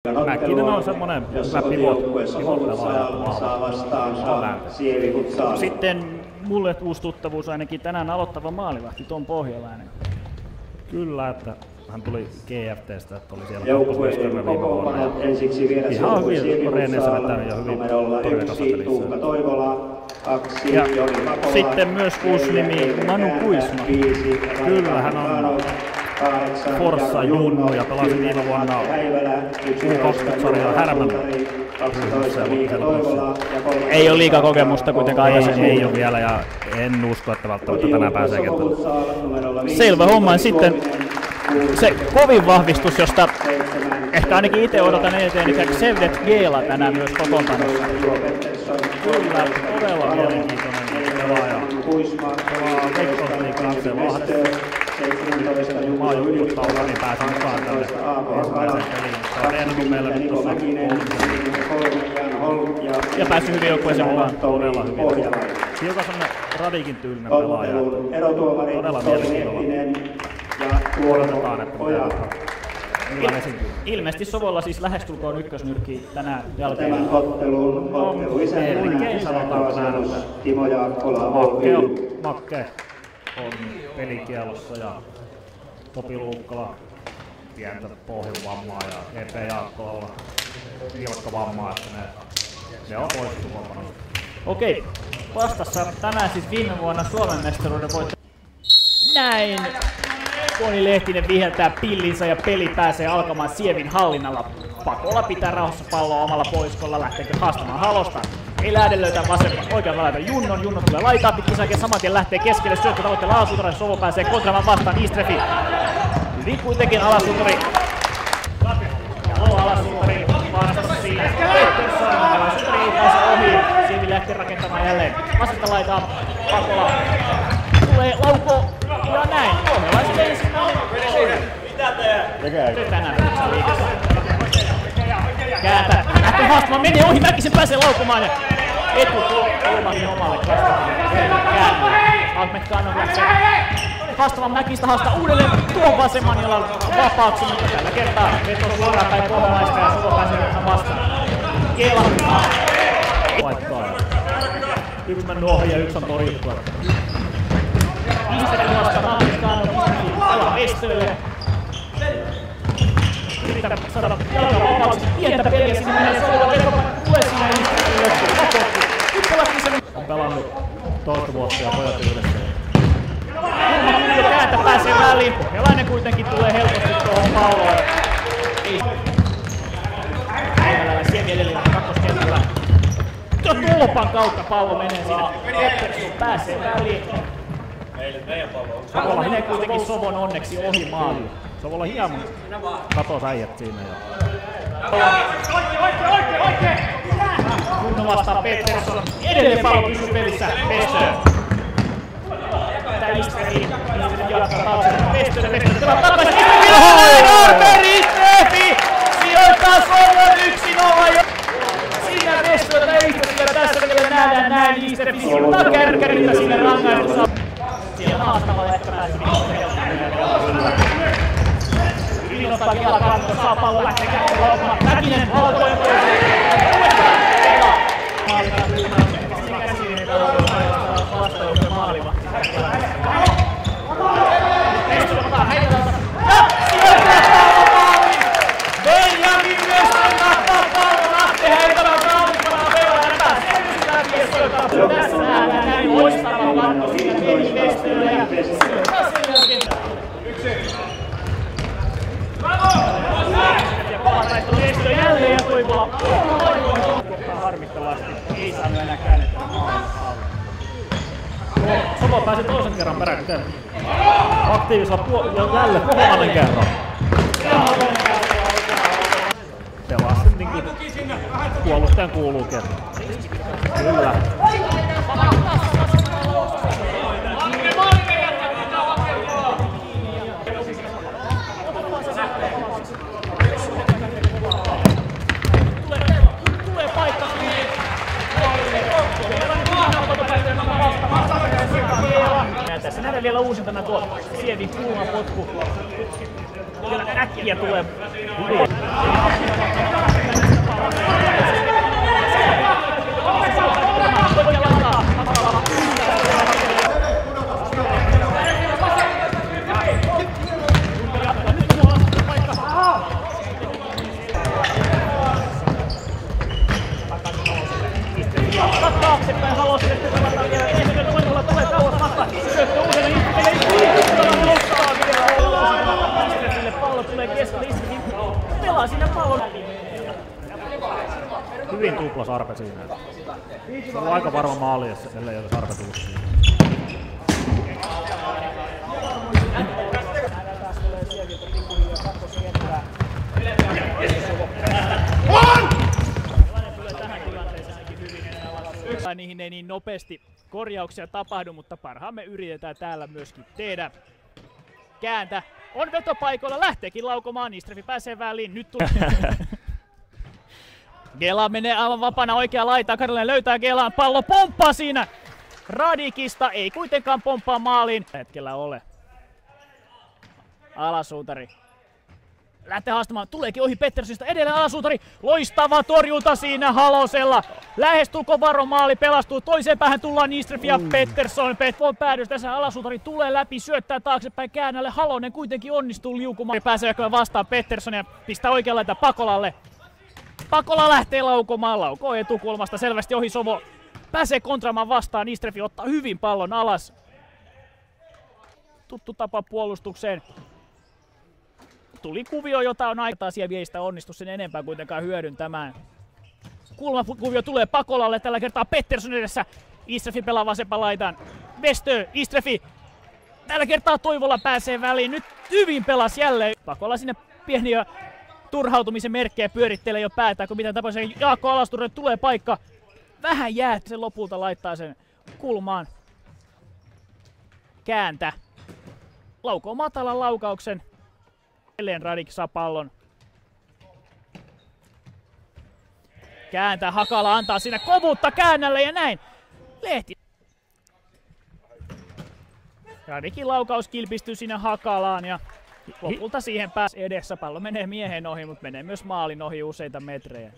Mäkinen on semmonen hyvä pivot-pelaaja. Sitten mulle uusi tuttavuus ainakin tänään aloittava maalivahti Tom Pohjalainen. Kyllä, että hän tuli GFT:stä, että oli siellä kakkosmestarina viime vuonna. Ihan hyvin reeneissä vetänyt ja hyvin toivekassa pelissä. Ja sitten myös uusi nimi Manu Kuisma. Kyllä, hän on Forssa Junnu ja pelasi viime vuonna U20-sarjaa Härmällä. Ei ole liikaa kokemusta kuitenkaan. Ei ole vielä ja en usko, että välttämättä tänään pääsee kentälle. Selvä homma. Sitten se kovin vahvistus, josta ehkä ainakin itse odotan eteen, niin Sevdet Geela tänään myös kokoonpanossa. Kyllä, todella mielenkiintoinen pelaaja. Pelaa Veikkausliigan Lahdessa. Maajoukkuetaudella niin pääsi mukaan tälle ensimmäiseen peliin. Se on treenannut meillä nyt tuossa ja päässyt hyvin joukkueeseen mukaan. Todella hyvin. Hiukan semmonen Radikin tyylinen pelaaja. Todella mielenkiintoinen. Odotetaan, että mitä ilmeisesti Sovolla siis lähestulkoon ykkösnyrkki tänään jälkeen. Melkein sanotaanko näin, että Makke on pelikielossa ja Topi Luukkala pientä pohjavammaa ja Epe Jaakkola nilkkavammaa, että ne on poistettu kokonaan. Okei, vastassa tänään siis viime vuonna Suomen mestaruuden voittaja. Näin! Toni Lehtinen viheltää pillinsä ja peli pääsee alkamaan Sievin hallinnalla. Pakolla pitää rauhassa palloa omalla poiskolla, lähteekö haastamaan Halosta. Ei lähde löytää oikealta laita Junnon. Junno tulee laitaa pitkin säkeen, saman tien lähtee keskelle, syöttö tavoitteella Alasutari, Sovo pääsee kontramaan vastaan Istrefi. Hyvin kuitenkin Alasutari. Ja Alasutari vastassa siinä. Pettersson, Alasutari ei pääse ohi. Sievi lähtee rakentamaan jälleen. Vasenta laitaa Pakola. Tulee lauko ja näin. Pohjalaiset ensimmäinen. Nyt tänään liikassa. Kääntää. Lähtee haastamaan, menee ohi, Mäkisen pääsee laukumaan ja etukulmakin omalle kasvatille. Ahmed Kannon lähtee haastamaan Mäkistä, haastaa uudelleen tuon vasemman jalan vapaaksi, mutta tällä kertaa veto suoraan päin pohjalaista ja Sovo pääsee vastaan. Keela paikkaa. Yksi mennyt ohi ja yksi on torjuttua. Isteri vastaan Ahmed Kannon, ala Estölle. Yritää saada jalkaa vapaaksi, pientä peliä sinne menee Sovolla, vetopaikka tulee siinä ja Isteri loppuun. Typpölätkin sen on pelannut toista vuotta ja pojat yhdessä. Kulma kääntä pääsee väliin, Pohjalainen kuitenkin tulee helposti tuohon palloon. Sievi edelleen kakkoskentällä. Tulpan kautta pallo menee siinä. Pettersson pääsee väliin. Sovolla menee kuitenkin Sovon onneksi ohi maaliin. Sovolla hieman katos äijät siinä jo. Kunno vastaa Pettersson. Edelleen pallo pysyy pelissä. Pestö. Tää Isteri jatkaa taakse. Pestö pelaa takaisin. Norberg Isteri sijoittaa Sovon 1-0. Siinä Pestöltä Isterillä tässä vielä nähdään näin. Isteri sijoittaa kärkärintä sinne rangaistussa. Siellä haastavalla ehkä pääsee. Hyvin ottaa vielä kanto, saa pallo lähtee käteen laukumaan. Mäkinen halkojen toiseen. Vastauksen maalivahti. Pestö ottaa Heitalta. Ja sijoittaa pallo maaliin. Benjamin Pestö nappaa pallo. Lahti Heitala taulukkana pelaa. Pääsee läpi ja sijoittaa. Tässä nähdään näin loistava katto siinä Benjamin Pestölle. Ja sijoittaa sen jälkeen. Ja palataista Pestö jälleen ja Toivola. Harmittavasti ei saanut enää käännettä maalin alle. Sovo pääsi toisen kerran peräkkäin. Aktiivisella ja jälleen kolmannen kerran. Pelasi niinkin puolustajan kuuluukin. Kyllä. Tässä nähdään vielä uusintana tuo Sievin kulmapotku. Vielä äkkiä tulee. taaksepäin Haloselle, sitten pelataan vielä Ehdelle, Toivola tulee kauas vastaan. Syöttö uudelle Istrefille, pallo tulee keskelle, Istrefin pelaa siinä pallon. Hyvin tupla Sarpe siinä. Se on aika varma maali, ellei ole Sarpe tullut siinä. Niihin ei niin nopeasti korjauksia tapahdu, mutta parhaamme yritetään täällä myöskin tehdä. Kääntä on vetopaikoilla, lähteekin laukomaan, Istrefi pääsee väliin, nyt tulee. Gela menee aivan vapaana oikea laitaan, Karjalainen löytää Gelaan, pallo pomppaa siinä Radikista, ei kuitenkaan pomppaa maaliin. Hetkellä ole. Alasuutari lähtee haastamaan, tuleekin ohi Petterssonista, edelleen Alasuutari, loistava torjunta siinä Halosella. Lähestulko varomaali, pelastuu toiseen päähän, tullaan Istrefi ja Pettersson. Pettersson päädys tässä, Alasuutari tulee läpi, syöttää taaksepäin käännälle, Halonen kuitenkin onnistuu liukumaan. Pääsee vastaan Pettersson ja pistää oikean laitaan Pakolalle. Pakola lähtee laukomaan, laukoo etukulmasta selvästi ohi Sovo. Pääsee kontraamaan vastaan, Istrefi ottaa hyvin pallon alas. Tuttu tapa puolustukseen. Tuli kuvio, jota on aikaa, Sievi ei sitä onnistu sen enempää kuitenkaan hyödyntämään. Kulmakuvio tulee Pakolalle, tällä kertaa Pettersson edessä. Istrefi pelaa vasempaan laitaan. Westö, Istrefi. Tällä kertaa Toivola pääsee väliin. Nyt hyvin pelasi jälleen. Pakola sinne pieniä turhautumisen merkkejä pyörittelee jo päätään, kun mitään tapaa Jaakko Alasturille tulee paikka. Vähän jää, että se lopulta laittaa sen kulmaan. Kääntä. Laukoo matalan laukauksen. Edelleen Radik saa pallon. Kääntää, Hakala antaa siinä kovuutta käännälle ja näin. Lehti. Radikin laukaus kilpistyy siinä Hakalaan ja lopulta siihen pääsi edessä. Pallo menee miehen ohi, mutta menee myös maalin ohi useita metrejä.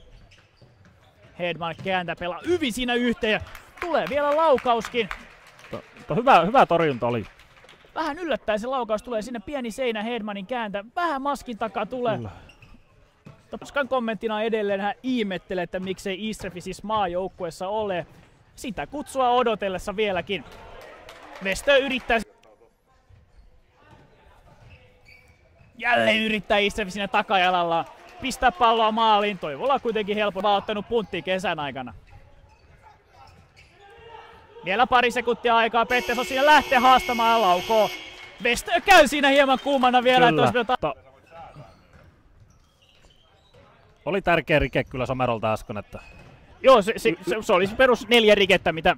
Hedman kääntää, pelaa hyvin siinä yhteen ja tulee vielä laukauskin. Hyvä torjunta oli. Vähän yllättäen se laukaus tulee, sinne pieni seinä Hedmanin kääntä. Vähän maskin takaa tulee. Toskan kommenttina edelleen hän ihmettelee, että miksei Istrefi siis maajoukkuessa ole. Sitä kutsua odotellessa vieläkin. Westö yrittää. Jälleen yrittää Istrefi siinä takajalalla pistää palloa maaliin. Toivola kuitenkin helpolla ottanut punttia kesän aikana. Vielä pari sekuntia aikaa, Pettersson siinä lähtee haastamaan ja laukoo. Westö käy siinä hieman kuumana vielä. Oli tärkeä rike kyllä Somerolta äsken. Että... Joo, se oli perus 4 rikettä, mitä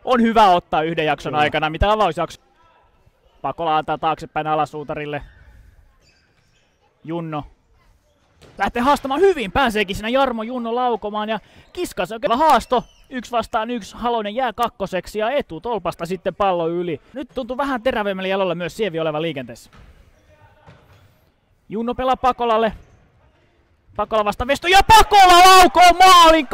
on hyvä ottaa yhden jakson aikana, mitä avausjakso. Pakola antaa taaksepäin Alasuutarille. Junno lähtee haastamaan hyvin, pääseekin siinä Jarmo Junno laukomaan ja kiskas oikein haasto. 1 vastaan 1, Halonen jää kakkoseksi ja etutolpasta sitten pallo yli. Nyt tuntuu vähän terävemmällä jalolla myös Sievi oleva liikenteessä. Junno pelaa Pakolalle. Pakola vastaan Westö ja Pakola laukoo maalin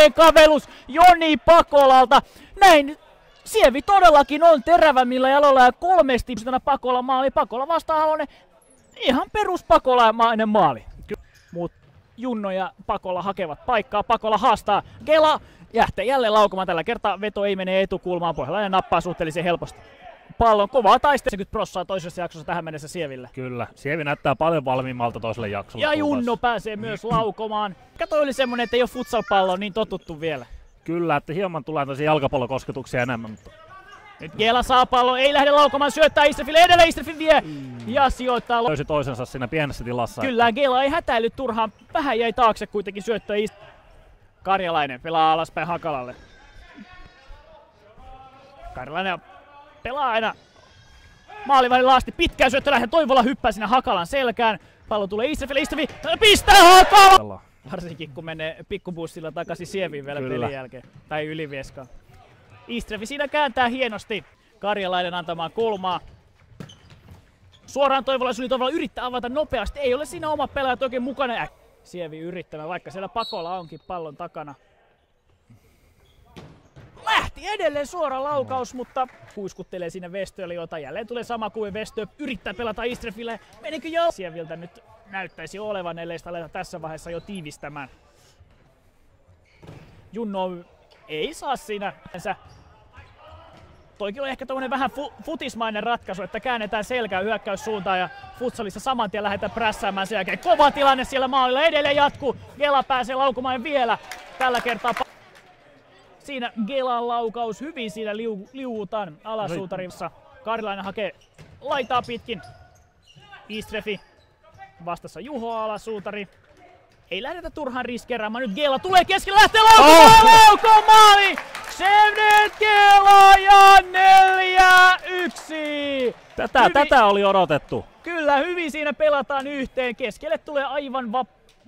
2-1 kavellus Joni Pakolalta. Näin Sievi todellakin on terävämmillä jalolla ja 3 Pakola maali. Pakola vastaan Halonen. Ihan perus Pakolamainen maali. Mut Junno ja Pakola hakevat paikkaa. Pakola haastaa. Gela jähtee jälleen laukomaan. Tällä kertaa veto ei mene etukulmaan. Pohjalainen nappaa suhteellisen helposti. Pallon kovaa taistelua. Prossaa toisessa jaksossa tähän mennessä Sieville. Kyllä. Sievi näyttää paljon valmiimmalta toiselle jaksolle. Ja Junno pääsee myös laukomaan. Kato oli semmonen, että ei ole futsal-pallo niin totuttu vielä. Kyllä, että hieman tulee tosi jalkapallokosketuksia enemmän. Mutta... Nyt Gela saa pallon, ei lähde laukomaan, syöttää Istrefille, edelleen Istrefi vie ja sijoittaa. Löysi toisensa siinä pienessä tilassa. Kyllä, että... Gela ei hätäily turhaan, vähän jäi taakse kuitenkin syöttää Karjalainen pelaa alaspäin Hakalalle. Karjalainen pelaa aina maalivahdin laasti, pitkään syöttö lähtee, Toivola hyppää siinä Hakalan selkään. Pallo tulee Istrefille, Istrefi pistää Hakala! Varsinkin kun menee pikkubussilla takaisin Sieviin vielä pelin jälkeen, tai Ylivieskaan. Istrefi siinä kääntää hienosti Karjalainen antamaan kulmaa. Suoraan Toivola yrittää avata nopeasti, ei ole siinä oma pelaajat oikein mukana. Sievi yrittämään, vaikka siellä Pakola onkin pallon takana. Lähti edelleen suora laukaus, mutta kuiskuttelee siinä Westölle, jota jälleen tulee sama kuin Westö. Yrittää pelata Istrefille. Menikö jo? Sieviltä nyt näyttäisi olevan, ellei sitä aleta tässä vaiheessa jo tiivistämään. Junno ei saa siinä. Toikin on ehkä tommonen vähän futismainen ratkaisu, että käännetään selkää hyökkäyssuuntaan ja futsalissa saman tien lähdetään prässäämään sen jälkeen. Kova tilanne siellä maalilla, edelleen jatkuu. Gela pääsee laukumaan vielä. Tällä kertaa siinä Gelan laukaus, hyvin siinä liuutaan alasuutarissa. Karilainen hakee laitaa pitkin. Istrefi vastassa Juho alasuutari. Ei lähdetä turhaan riskeeraamaan. Nyt Gela tulee keskellä, lähtee laukomaan maali! Sevnet Gela ja 4-1! Tätä oli odotettu. Kyllä, hyvin siinä pelataan yhteen. Keskelle tulee aivan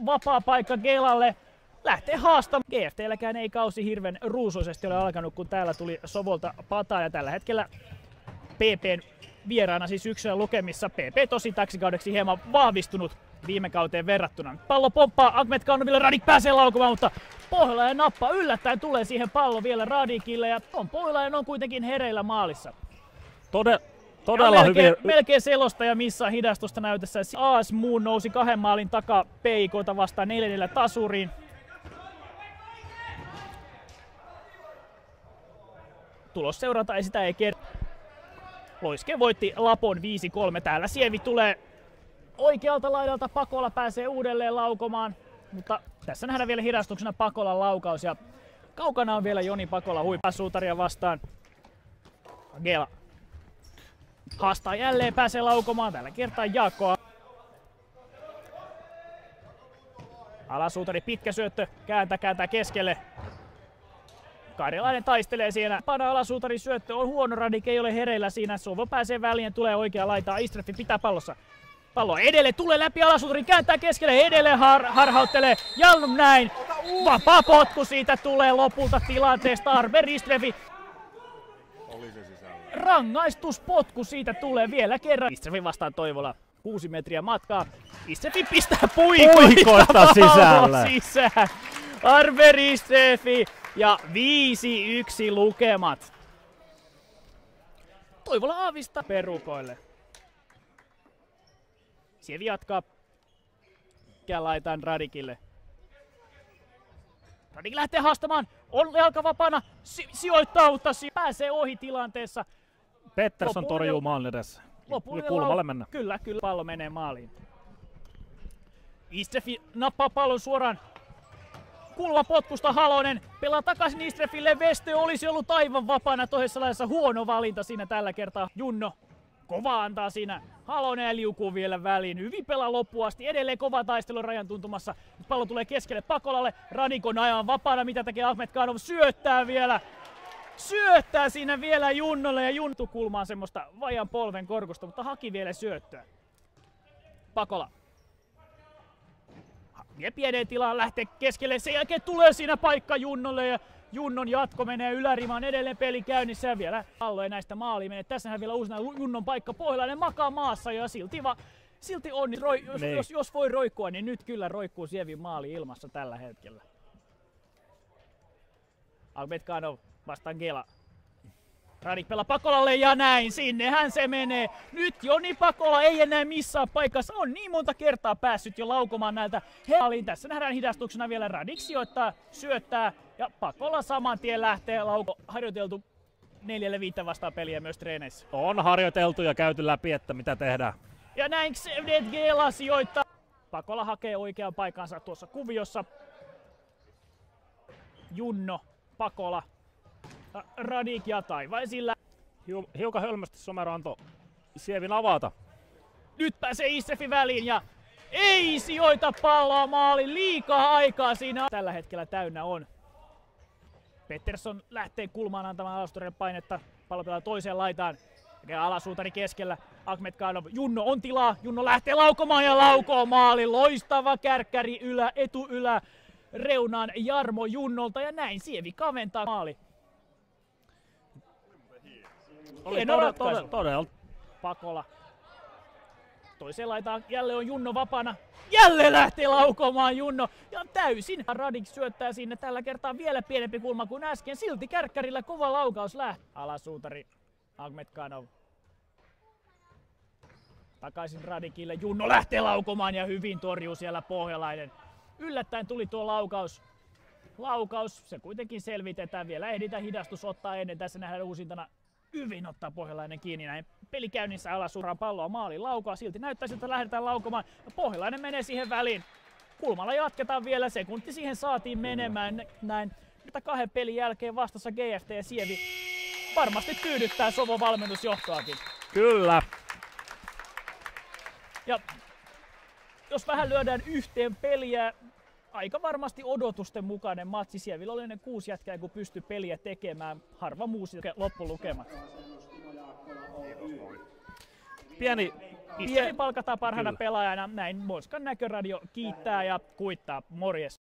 vapaa paikka Gelalle. Lähtee haastamaan. GFT:lläkään ei kausi hirveän ruusuisesti ole alkanut, kun täällä tuli Sovolta pataa. Ja tällä hetkellä PPn vieraana siis yksilön lukemissa. PP tosi täksi kaudeksi hieman vahvistunut viime kauteen verrattuna. Pallo pomppaa Akhmetkanoville, Radik pääsee laukumaan, mutta Pohjalainen nappaa yllättäen tulee siihen pallo vielä Radikille ja Pohjalainen on kuitenkin hereillä maalissa. Todella hyvin. Melkein selostaja missaa hidastusta näytössä. AS Moon nousi 2 maalin takaa PIK:ta vastaan 4-4 tasuriin. Tulos seurata ei sitä ei kerro. Loiske voitti Lapon 5-3. Täällä Sievi tulee oikealta laidalta, Pakola pääsee uudelleen laukomaan. Mutta tässä nähdään vielä hidastuksena Pakolan laukaus ja kaukana on vielä Joni Pakola huippasuutaria vastaan. Gela haastaa jälleen, pääsee laukomaan. Tällä kertaa Jaakkoa. Alasuutari pitkä syöttö, kääntää keskelle. Karjalainen taistelee siinä. Pana alasuutarin syöttö on huono, Radik ei ole hereillä siinä. Sovo pääsee väliin, tulee oikea laitaa. Istrefi pitää pallossa. Pallo edelleen, tulee läpi alasuutarin, kääntää keskelle, edelleen harhauttelee. Ja näin. Vapaa potku siitä tulee lopulta tilanteesta. Arber Istrefi. Rangaistuspotku siitä tulee vielä kerran. Istrefi vastaan Toivola. 6 metriä matkaa. Istrefi pistää puikoista sisällä. Sisään. Arber Istrefi ja 5-1 lukemat. Toivola aavistaa perukoille. Sievi jatkaa. Laitaan Radikille. Radik lähtee haastamaan. On jalka vapaana. Sijoittaa, mutta pääsee ohi tilanteessa. Pettersson torjuu maalin edessä. Kulmalle mennä. Kyllä. Pallo menee maaliin. Istrefi nappaa pallon suoraan. Kulmapotkusta Halonen pelaa takaisin Istrefille. Veste olisi ollut aivan vapaana toisessa laidassa. Huono valinta siinä tällä kertaa. Junno kova antaa siinä. Halonen ja liukuu vielä väliin. Hyvin pelaa loppuun asti. Edelleen kova taistelu rajan tuntumassa. Nyt pallo tulee keskelle Pakolalle. Radik on aivan vapaana. Mitä tekee Akhmetkanov? Syöttää vielä. Syöttää siinä vielä Junnolle ja Juntu kulmaan semmoista vajan polven korkusta, mutta haki vielä syöttöä. Pakola. Ja pieneen tilaan lähtee keskelle. Sen jälkeen tulee siinä paikka Junnolle ja Junnon jatko menee ylärimaan, edelleen peli käynnissä ja vielä pallo ei näistä maaliin mene. Tässähän vielä uusina Junnon paikka, Pohjalainen makaa maassa ja silti on, jos voi roikkua, niin nyt kyllä roikkuu Sievin maali ilmassa tällä hetkellä. Akhmetkanov vastaan Gela. Radik pelaa Pakolalle ja näin, sinnehän se menee. Nyt Joni Pakola ei enää missään paikassa. On niin monta kertaa päässyt jo laukomaan näiltä maaliin. Tässä nähdään hidastuksena vielä Radik sijoittaa, syöttää ja Pakola saman tien lähtee harjoiteltu 4-5 vastaan peliä myös treeneissä. On harjoiteltu ja käyty läpi, että mitä tehdään. Ja näin Sevdet Gela sijoittaa. Pakola hakee oikean paikansa tuossa kuviossa. Junno, Pakola. Radik ja Taivaisilla. Hiukan hölmästi Somero antoi Sievin avata. Nyt pääsee Istrefi väliin ja ei sijoita palloa maaliin. Liikaa aikaa siinä tällä hetkellä täynnä on. Pettersson lähtee kulmaan antamaan alastorille painetta. Pallo pelaa toiseen laitaan. Alasuutari keskellä. Akhmetkanov. Junno on tilaa. Junno lähtee laukomaan ja laukoo maali. Loistava kärkkäri etuylä reunaan Jarmo Junnolta ja näin Sievi kaventaa maali. Hieno ratkaisu. Todella. Pakola. Toiseen laitaan jälleen on Junno vapaana. Jälleen lähtee laukomaan Junno. Ja täysin. Radik syöttää sinne tällä kertaa vielä pienempi kulma kuin äsken. Silti kärkkärillä kova laukaus lähtee. Alasuutari Akhmetkanov. Takaisin Radikille. Junno lähtee laukomaan ja hyvin torjuu siellä Pohjalainen. Yllättäen tuli tuo laukaus. laukaus, se kuitenkin selvitetään, vielä ehditään hidastus ottaa ennen, tässä nähdään uusintana hyvin ottaa pohjalainen kiinni näin pelikäynnissä alas suoraan palloa maaliin laukaa, silti näyttää siltä, että lähdetään laukomaan, ja pohjalainen menee siihen väliin. Kulmalla jatketaan vielä, sekunti siihen saatiin menemään näin. Mutta 2 pelin jälkeen vastassa GFT ja Sievi varmasti tyydyttää Sovon valmennusjohtoakin. Kyllä. Ja jos vähän lyödään yhteen peliä, aika varmasti odotusten mukainen matsi. Sievillä oli ne 6 jätkää, kun pystyi peliä tekemään. Harva muu loppulukemat. Pieni Pieni palkataan parhaana pelaajana. Näin Moskan Näköradio kiittää ja kuittaa. Morjes.